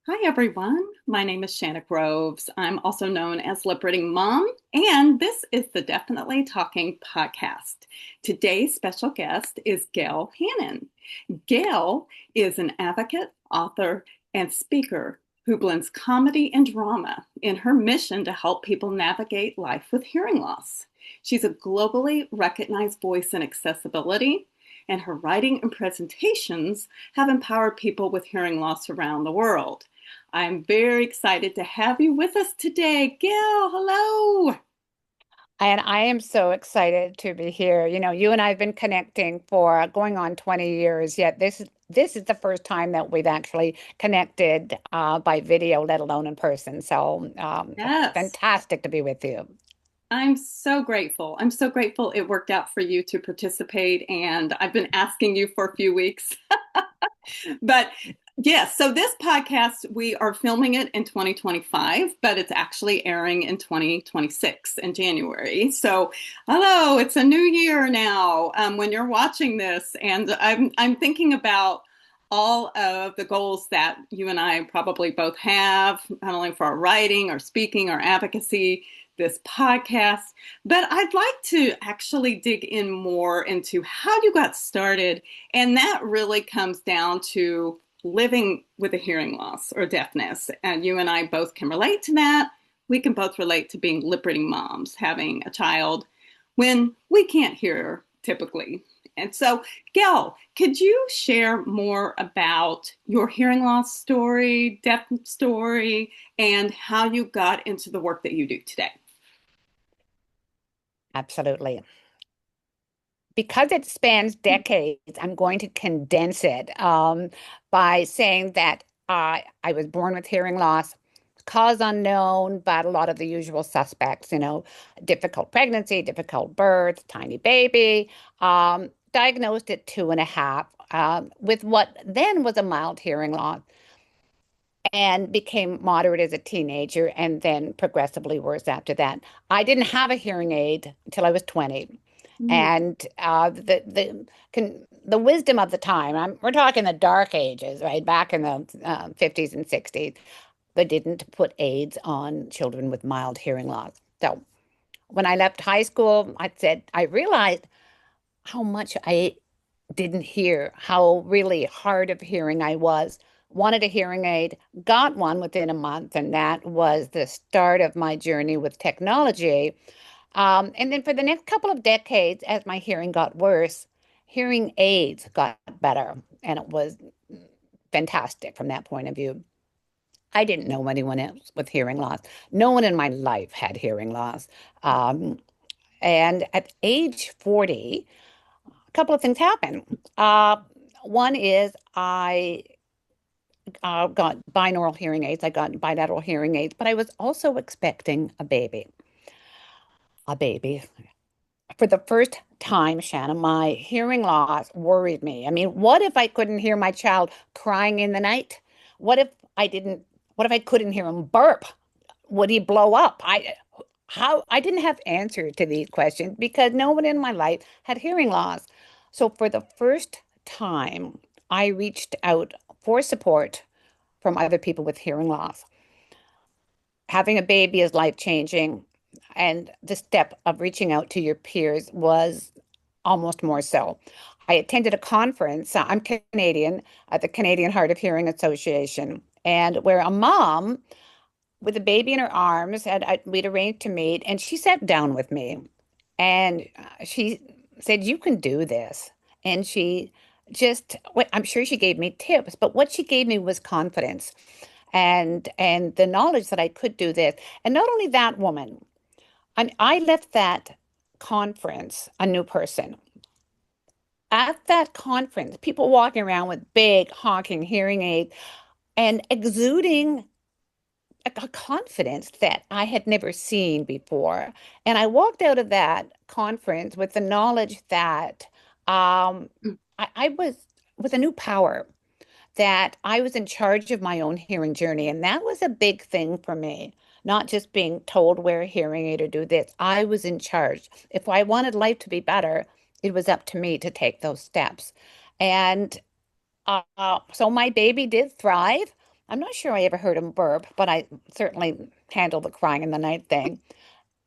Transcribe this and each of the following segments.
Hi, everyone. My name is Shanna Groves. I'm also known as Lip Reading Mom, and this is the Definitely Talking podcast. Today's special guest is Gael Hannan. Gail is an advocate, author, and speaker who blends comedy and drama in her mission to help people navigate life with hearing loss. She's a globally recognized voice in accessibility, and her writing and presentations have empowered people with hearing loss around the world. I'm very excited to have you with us today. Gail, hello. And I am so excited to be here. You know, you and I have been connecting for going on 20 years, yet this is the first time that we've actually connected by video, let alone in person. So it's Yes, fantastic to be with you. I'm so grateful. I'm so grateful it worked out for you to participate. And I've been asking you for a few weeks. But yes, so this podcast, we are filming it in 2025, but it's actually airing in 2026 in January. So, hello, it's a new year now when you're watching this. And I'm thinking about all of the goals that you and I probably both have, not only for our writing, our speaking, our advocacy, this podcast, but I'd like to actually dig in more into how you got started, and that really comes down to living with a hearing loss or deafness. And you and I both can relate to that. We can both relate to being lip reading moms, having a child when we can't hear typically. And so, Gail, could you share more about your hearing loss story, deaf story, and how you got into the work that you do today? Absolutely. Because it spans decades, I'm going to condense it by saying that I was born with hearing loss, cause unknown, but a lot of the usual suspects, difficult pregnancy, difficult birth, tiny baby, diagnosed at 2.5 with what then was a mild hearing loss and became moderate as a teenager and then progressively worse after that. I didn't have a hearing aid until I was 20. Mm. And the wisdom of the time, we're talking the dark ages, right? Back in the 50s and 60s, they didn't put aids on children with mild hearing loss. So when I left high school, I realized how much I didn't hear, how really hard of hearing I was. Wanted a hearing aid, got one within a month, and that was the start of my journey with technology. And then for the next couple of decades, as my hearing got worse, hearing aids got better, and it was fantastic from that point of view. I didn't know anyone else with hearing loss. No one in my life had hearing loss. Um, and at age 40, a couple of things happened. One is I got binaural hearing aids. I got bilateral hearing aids, but I was also expecting a baby. A baby. For the first time, Shanna, my hearing loss worried me. I mean, what if I couldn't hear my child crying in the night? What if I didn't, what if I couldn't hear him burp? Would he blow up? I didn't have answers to these questions because no one in my life had hearing loss. So for the first time, I reached out for support from other people with hearing loss. Having a baby is life-changing, and the step of reaching out to your peers was almost more so. I attended a conference. I'm Canadian at the Canadian Hard of Hearing Association, and where a mom with a baby in her arms, and we'd arranged to meet, and she sat down with me, and she said, "You can do this." And she just, I'm sure she gave me tips, but what she gave me was confidence and the knowledge that I could do this. And not only that woman, and I left that conference a new person. At that conference, people walking around with big honking hearing aids and exuding a confidence that I had never seen before. And I walked out of that conference with the knowledge that I was with a new power, that I was in charge of my own hearing journey. And that was a big thing for me, not just being told wear a hearing aid or do this. I was in charge. If I wanted life to be better, it was up to me to take those steps. And so my baby did thrive. I'm not sure I ever heard him burp, but I certainly handled the crying in the night thing.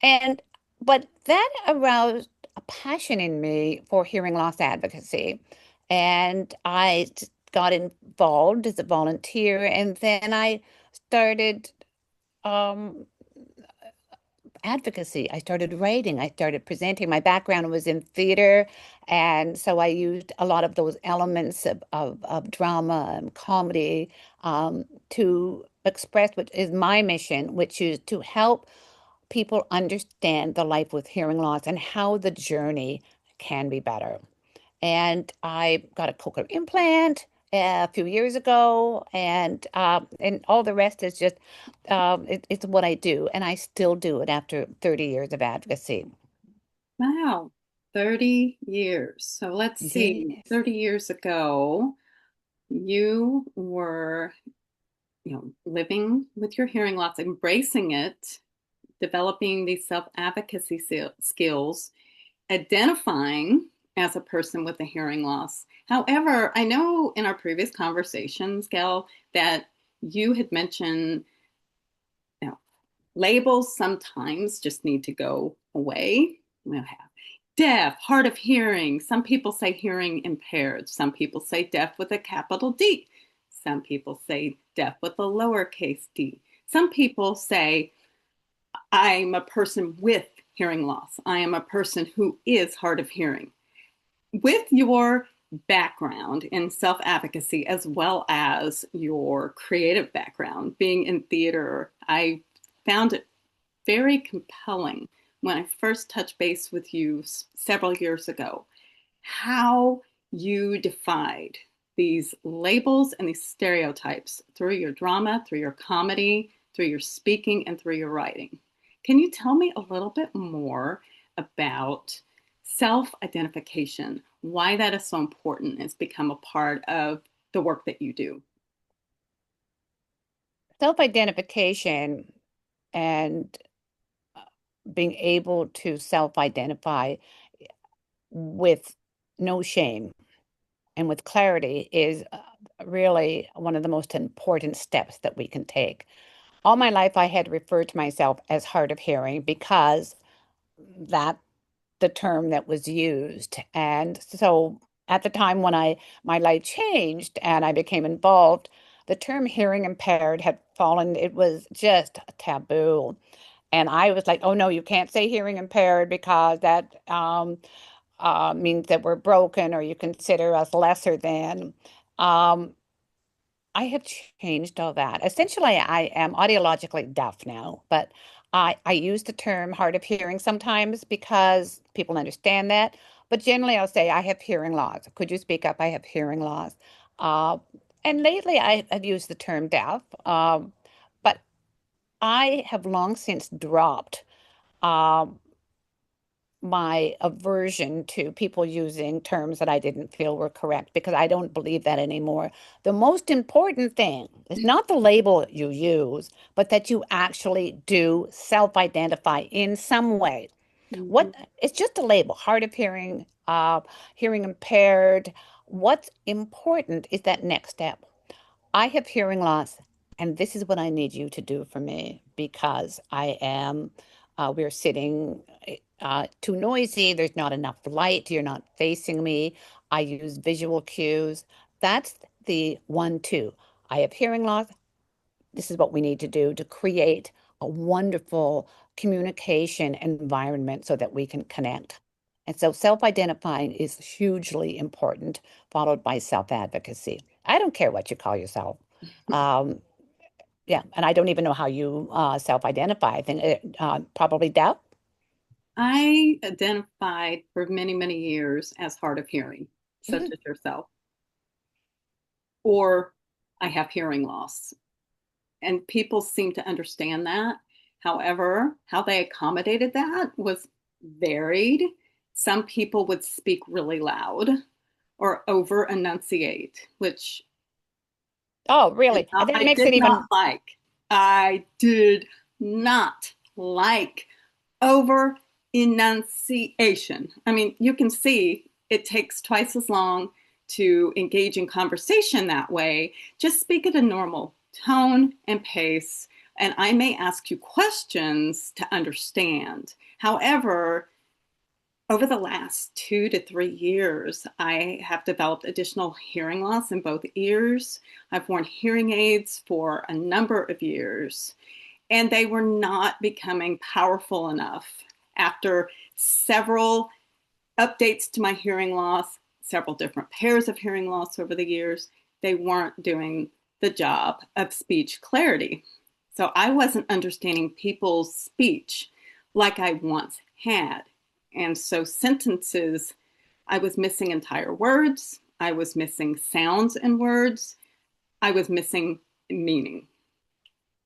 And but that aroused a passion in me for hearing loss advocacy. And got involved as a volunteer, and then I started um, advocacy. I started writing, I started presenting. My background was in theater, and so I used a lot of those elements of drama and comedy to express what is my mission, which is to help people understand the life with hearing loss and how the journey can be better. And I got a cochlear implant a few years ago, and all the rest is just it's what I do, and I still do it after 30 years of advocacy. Wow, 30 years. So let's see, Yes. 30 years ago, you were, living with your hearing loss, embracing it, developing these self-advocacy skills, identifying as a person with a hearing loss. However, I know in our previous conversations, Gail, that you had mentioned, you know, labels sometimes just need to go away. We'll have deaf, hard of hearing. Some people say hearing impaired. Some people say deaf with a capital D. Some people say deaf with a lowercase d. Some people say, I'm a person with hearing loss. I am a person who is hard of hearing. With your background in self advocacy as well as your creative background, being in theater, I found it very compelling when I first touched base with you several years ago, how you defied these labels and these stereotypes through your drama, through your comedy, through your speaking, and through your writing. Can you tell me a little bit more about self identification, why that is so important, has become a part of the work that you do? Self-identification and being able to self-identify with no shame and with clarity is really one of the most important steps that we can take. All my life, I had referred to myself as hard of hearing because that the term that was used. And so at the time when my life changed and I became involved, the term hearing impaired had fallen. It was just a taboo. And I was like, oh no, you can't say hearing impaired because that means that we're broken or you consider us lesser than. Um, I have changed all that. Essentially, I am audiologically deaf now, but I use the term hard of hearing sometimes because people understand that. But generally, I'll say I have hearing loss. Could you speak up? I have hearing loss. Uh, and lately, I've used the term deaf, but I have long since dropped um, my aversion to people using terms that I didn't feel were correct because I don't believe that anymore. The most important thing is not the label you use, but that you actually do self-identify in some way. Mhm. What it's just a label, hard of hearing, hearing impaired. What's important is that next step. I have hearing loss, and this is what I need you to do for me because we're sitting too noisy. There's not enough light. You're not facing me. I use visual cues. That's the 1, 2. I have hearing loss. This is what we need to do to create a wonderful communication environment so that we can connect. And so self-identifying is hugely important, followed by self-advocacy. I don't care what you call yourself. Um, yeah, and I don't even know how you self-identify. I think probably deaf. I identified for many, many years as hard of hearing, such Mhm. as yourself, or I have hearing loss. And people seem to understand that. However, how they accommodated that was varied. Some people would speak really loud or over enunciate, which Oh, really? And that I makes did it not even. like. I did not like over enunciation. I mean, you can see it takes twice as long to engage in conversation that way. Just speak at a normal tone and pace, and I may ask you questions to understand. However, over the last 2 to 3 years, I have developed additional hearing loss in both ears. I've worn hearing aids for a number of years, and they were not becoming powerful enough. After several updates to my hearing loss, several different pairs of hearing loss over the years, they weren't doing the job of speech clarity. So I wasn't understanding people's speech like I once had. And so sentences, I was missing entire words, I was missing sounds in words, I was missing meaning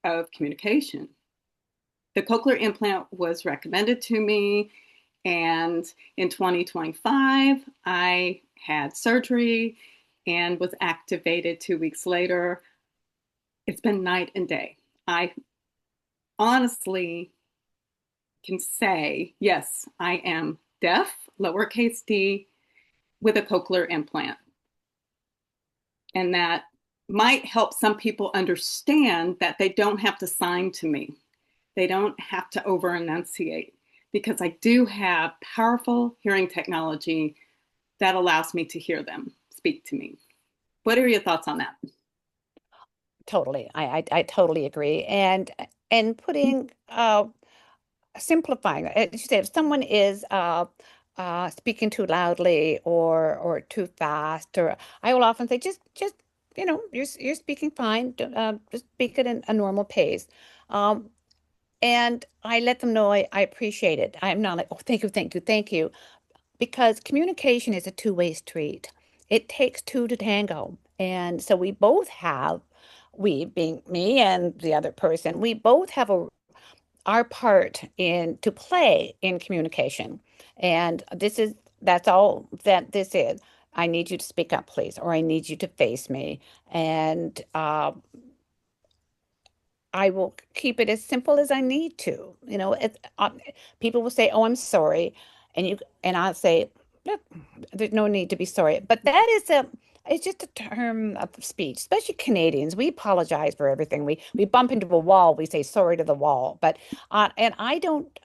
of communication. The cochlear implant was recommended to me, and in 2025, I had surgery and was activated 2 weeks later. It's been night and day. I honestly can say, yes, I am deaf, lowercase d, with a cochlear implant. And that might help some people understand that they don't have to sign to me. They don't have to over enunciate, because I do have powerful hearing technology that allows me to hear them speak to me. What are your thoughts on that? Totally. I totally agree. And putting simplifying, as you said, if someone is speaking too loudly or too fast, or I will often say, just you're speaking fine. Just speak at a normal pace. Um, and I let them know I appreciate it. I'm not like, oh, thank you, thank you, thank you, because communication is a two-way street. It takes two to tango. And so we both have, we being me and the other person, we both have our part in to play in communication. And that's all that this is. I need you to speak up, please, or I need you to face me. And I will keep it as simple as I need to. People will say, "Oh, I'm sorry," and I'll say, "Look, there's no need to be sorry." But it's just a term of speech, especially Canadians. We apologize for everything. We bump into a wall, we say sorry to the wall. But and I don't.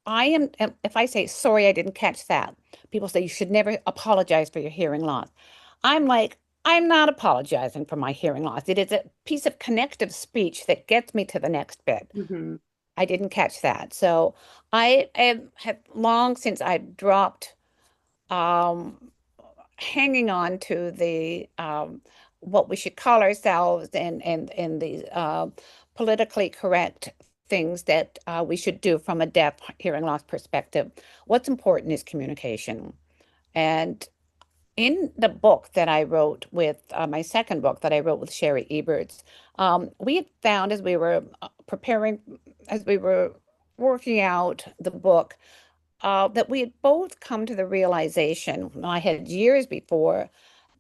If I say sorry, I didn't catch that. People say you should never apologize for your hearing loss. I'm like, I'm not apologizing for my hearing loss. It is a piece of connective speech that gets me to the next bit. Mm-hmm. I didn't catch that. So have long since I've dropped um, hanging on to the what we should call ourselves and the politically correct things that we should do from a deaf hearing loss perspective. What's important is communication. And in the book that I wrote with my second book that I wrote with Sherry Eberts, we had found as we were preparing, as we were working out the book, that we had both come to the realization, I had years before,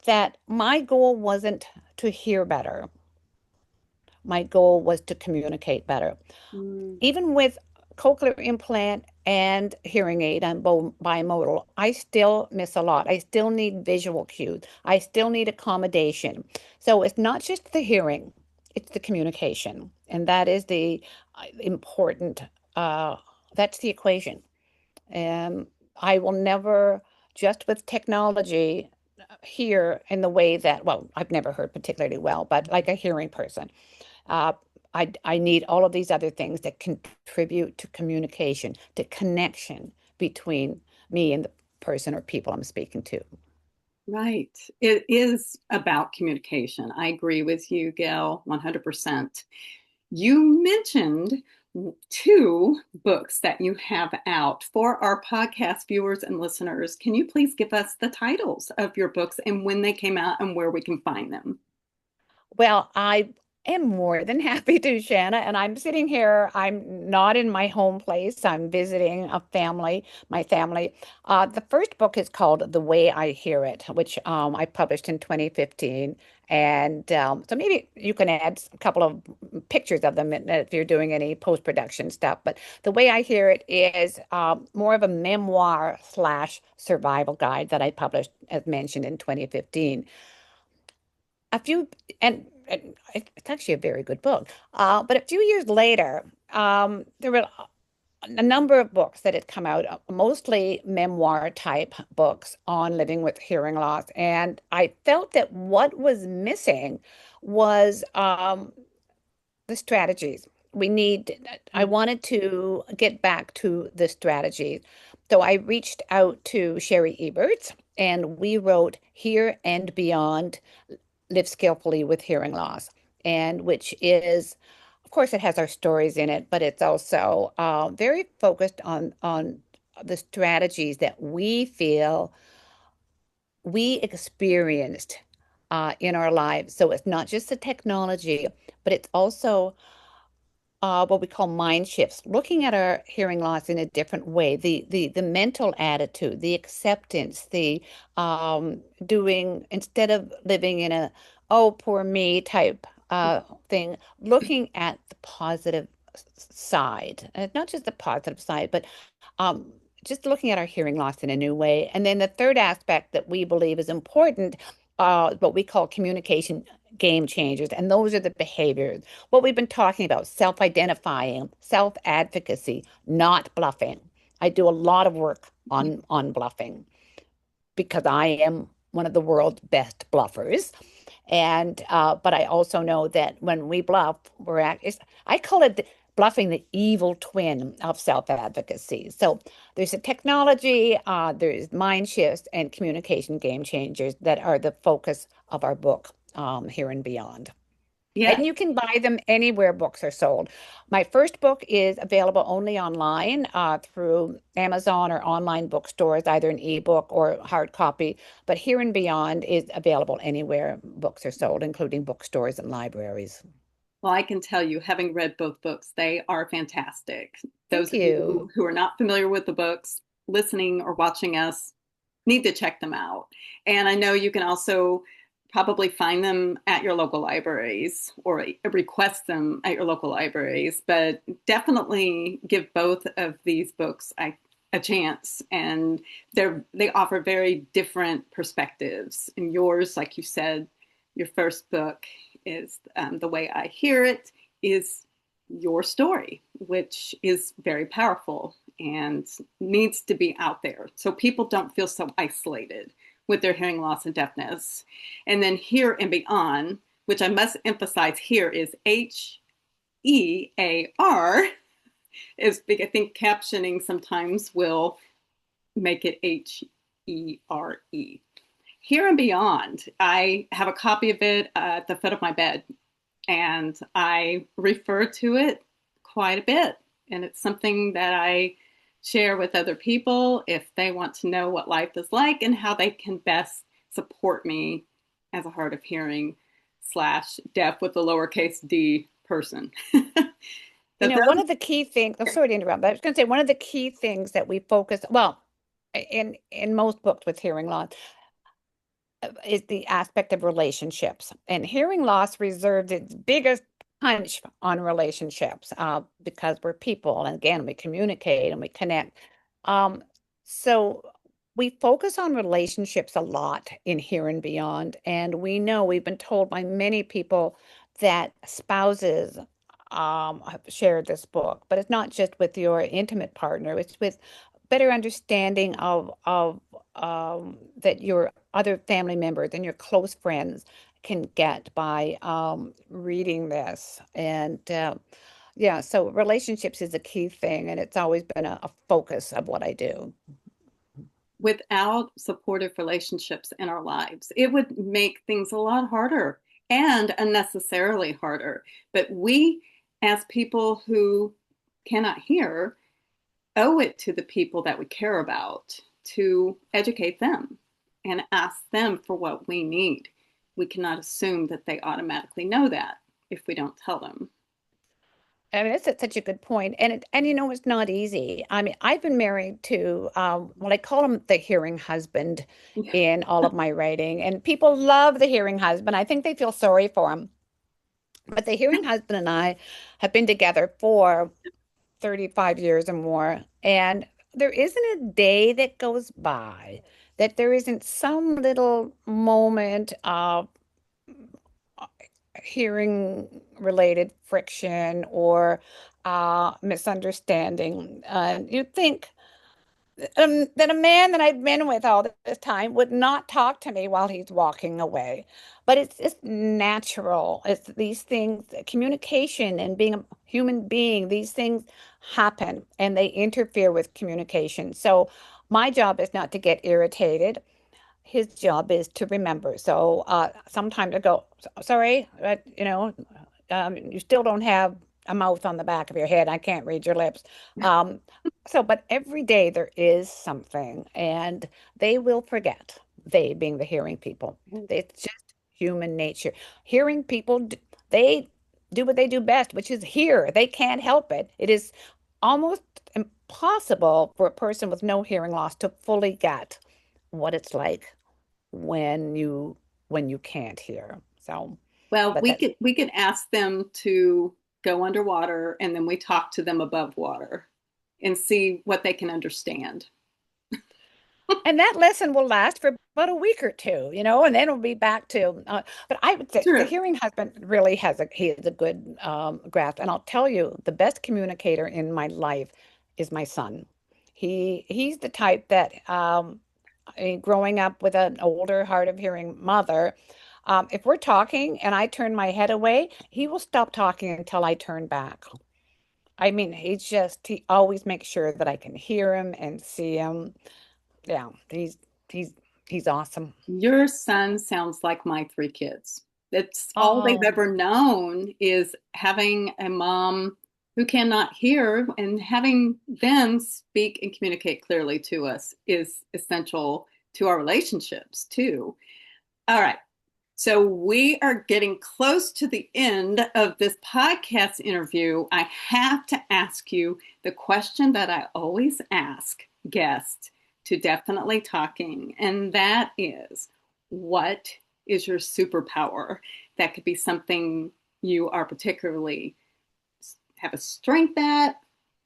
that my goal wasn't to hear better. My goal was to communicate better. Mm. Even with cochlear implant and hearing aid, I'm bimodal, I still miss a lot. I still need visual cues. I still need accommodation. So it's not just the hearing, it's the communication. And that is the important, that's the equation. And I will never, just with technology, hear in the way that, well, I've never heard particularly well, but like a hearing person. Uh, I need all of these other things that contribute to communication, to connection between me and the person or people I'm speaking to. Right. It is about communication. I agree with you, Gail, 100%. You mentioned two books that you have out for our podcast viewers and listeners. Can you please give us the titles of your books and when they came out and where we can find them? Well, I am more than happy to, Shanna. And I'm sitting here. I'm not in my home place. I'm visiting a family, my family. The first book is called The Way I Hear It, which I published in 2015. And so maybe you can add a couple of pictures of them if you're doing any post-production stuff. But The Way I Hear It is more of a memoir slash survival guide that I published, as mentioned, in 2015. A few, and it's actually a very good book. But a few years later, there were a number of books that had come out, mostly memoir type books on living with hearing loss. And I felt that what was missing was the strategies. I wanted to get back to the strategies. So I reached out to Sherry Eberts and we wrote Here and Beyond Live Skillfully with Hearing Loss, and which is, of course, it has our stories in it, but it's also very focused on the strategies that we feel we experienced in our lives. So it's not just the technology, but it's also what we call mind shifts, looking at our hearing loss in a different way, the mental attitude, the acceptance, the doing instead of living in a oh poor me type thing, looking at the positive side, not just the positive side, but um, just looking at our hearing loss in a new way. And then the third aspect that we believe is important, what we call communication game changers, and those are the behaviors what we've been talking about, self-identifying, self-advocacy, not bluffing. I do a lot of work on bluffing because I am one of the world's best bluffers. And but I also know that when we bluff, I call it bluffing the evil twin of self-advocacy. So there's a technology, there's mind shifts and communication game changers that are the focus of our book, Here and Beyond. Yes. And you can buy them anywhere books are sold. My first book is available only online through Amazon or online bookstores, either an ebook or hard copy. But Here and Beyond is available anywhere books are sold, including bookstores and libraries. Well, I can tell you, having read both books, they are fantastic. Those Thank of you you. who are not familiar with the books, listening or watching us, need to check them out. And I know you can also probably find them at your local libraries or request them at your local libraries, but definitely give both of these books a chance. And they offer very different perspectives. And yours, like you said, your first book is The Way I Hear It, is your story, which is very powerful and needs to be out there so people don't feel so isolated with their hearing loss and deafness. And then Here and Beyond, which I must emphasize here is HEAR, is big. I think captioning sometimes will make it HERE. Here and Beyond, I have a copy of it at the foot of my bed, and I refer to it quite a bit. And it's something that I share with other people if they want to know what life is like and how they can best support me as a hard of hearing slash deaf with a lowercase d person. You But know, one those, of the key things, oh, sorry to interrupt, but I was going to say one of the key things that we focus, well, in most books with hearing loss, is the aspect of relationships. And hearing loss reserves its biggest punch on relationships because we're people. And again, we communicate and we connect. Um, so we focus on relationships a lot in Here and Beyond. And we know we've been told by many people that spouses have shared this book, but it's not just with your intimate partner, it's with better understanding of that your other family members and your close friends can get by reading this. And yeah, so relationships is a key thing, and it's always been a focus of what I do. without supportive relationships in our lives, it would make things a lot harder and unnecessarily harder. But we, as people who cannot hear, owe it to the people that we care about to educate them and ask them for what we need. We cannot assume that they automatically know that if we don't tell them. I mean, that's such a good point. And you know, it's not easy. I mean, I've been married to well, I call him the hearing husband in all of my writing, and people love the hearing husband. I think they feel sorry for him. But the hearing husband and I have been together for 35 years or more, and there isn't a day that goes by that there isn't some little moment of hearing related friction or misunderstanding. You'd think that a man that I'd been with all this time would not talk to me while he's walking away. But it's just natural. It's these things, communication and being a human being, these things happen and they interfere with communication. So my job is not to get irritated. His job is to remember. So sometime to go, sorry, you still don't have a mouth on the back of your head. I can't read your lips. Um, but every day there is something, and they will forget, they being the hearing people. It's just human nature. Hearing people, they do what they do best, which is hear. They can't help it. It is almost impossible for a person with no hearing loss to fully get what it's like when you can't hear. So, Well, but that we could ask them to go underwater and then we talk to them above water and see what they can understand. and that lesson will last for about a week or two, and then we'll be back to. But I would say the True. hearing husband really he has a good grasp, and I'll tell you, the best communicator in my life is my son. He's the type that growing up with an older, hard of hearing mother. If we're talking and I turn my head away, he will stop talking until I turn back. I mean, he always makes sure that I can hear him and see him. Yeah, he's he's awesome. Your son sounds like my three kids. That's all they've Oh, ever known is having a mom who cannot hear, and having them speak and communicate clearly to us is essential to our relationships too. All right. So we are getting close to the end of this podcast interview. I have to ask you the question that I always ask guests to Definitely Talking, and that is, what is your superpower? That could be something you are particularly have a strength at,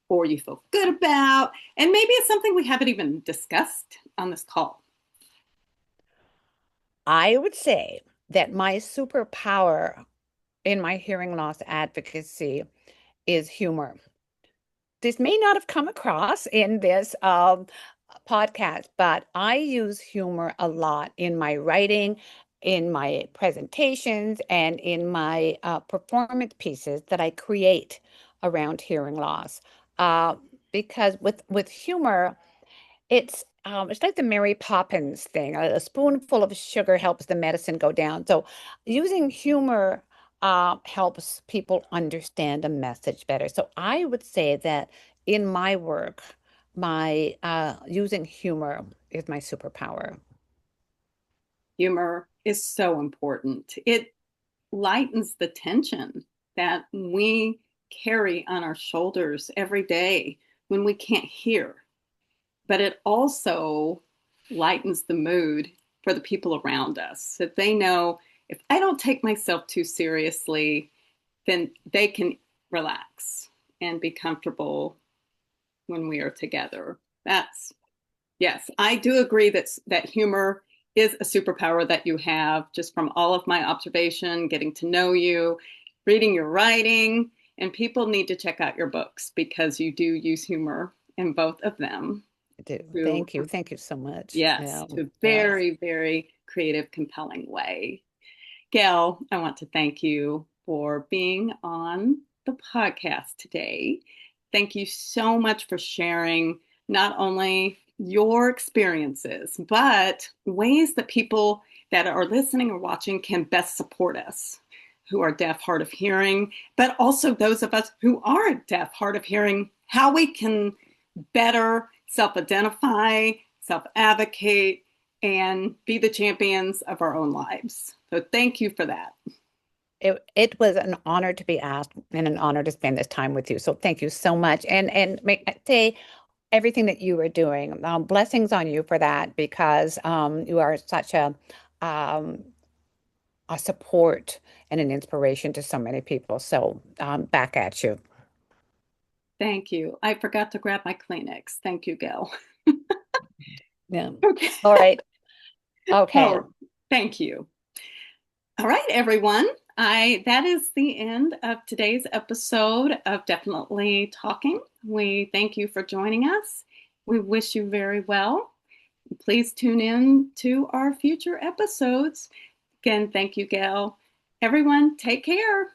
or you feel good about, and maybe it's something we haven't even discussed on this call. I would say that my superpower in my hearing loss advocacy is humor. This may not have come across in this podcast, but I use humor a lot in my writing, in my presentations, and in my performance pieces that I create around hearing loss. Uh, because with humor, it's like the Mary Poppins thing. A spoonful of sugar helps the medicine go down. So using humor helps people understand a message better. So I would say that in my work, my using humor is my superpower. Humor is so important. It lightens the tension that we carry on our shoulders every day when we can't hear. But it also lightens the mood for the people around us. That they know if I don't take myself too seriously, then they can relax and be comfortable when we are together. That's Yes, I do agree that humor is a superpower that you have just from all of my observation, getting to know you, reading your writing, and people need to check out your books because you do use humor in both of them I do. to, Thank you. Thank you so much. yes, Yeah. to a Yes. very, very creative, compelling way. Gail, I want to thank you for being on the podcast today. Thank you so much for sharing not only your experiences, but ways that people that are listening or watching can best support us who are deaf, hard of hearing, but also those of us who aren't deaf, hard of hearing, how we can better self identify, self advocate, and be the champions of our own lives. So thank you for that. It was an honor to be asked and an honor to spend this time with you. So thank you so much. And may I say everything that you are doing. Blessings on you for that because you are such um, a support and an inspiration to so many people. So back at you. Thank you. I forgot to grab my Kleenex. Thank you, Gail. Yeah. Okay. All right. Okay. Oh, thank you. All right, everyone. I that is the end of today's episode of Definitely Talking. We thank you for joining us. We wish you very well. Please tune in to our future episodes. Again, thank you, Gail. Everyone, take care.